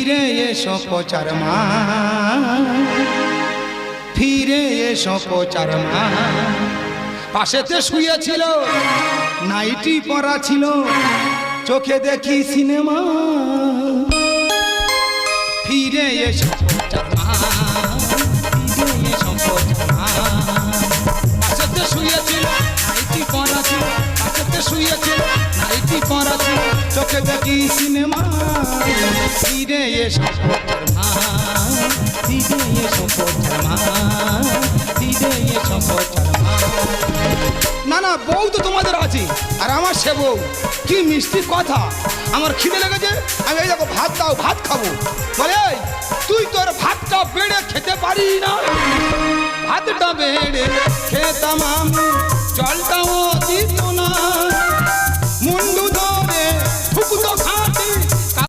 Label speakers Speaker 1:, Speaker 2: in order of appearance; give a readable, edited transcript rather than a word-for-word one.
Speaker 1: ফিরে এসো প্রচার মা, ফিরে এসো প্রচার মা। পাশেতে শুয়েছিল, নাইটি পরা ছিল, চোখে দেখি সিনেমা। ফিরে এসো প্রচার মা, ফিরে এসো প্রচার মা। পাশেতে শুয়েছিল, নাইটি পরা ছিল, পাশেতে শুয়েছিল, নাইটি পরা ছিল, চোখে দেখি সিনেমা। ফিরে এসো প্রচার মা, ফিরে এসো প্রচার মা, ফিরে এসো প্রচার মা। না না, বউ তো তোমাদের আছে, আর আমার সে বউ। কি মিষ্টি কথা। আমার খিদে লেগেছে, আমি এই দেখো ভাত দাও, ভাত খাবো। বলে তুই তোর ভাতটা বেড়ে খেতে পারি না? ভাতটা বেড়ে খেতাম আমি, জলটাও দিত না। মুন্ডু ধরে ফুকুতো খা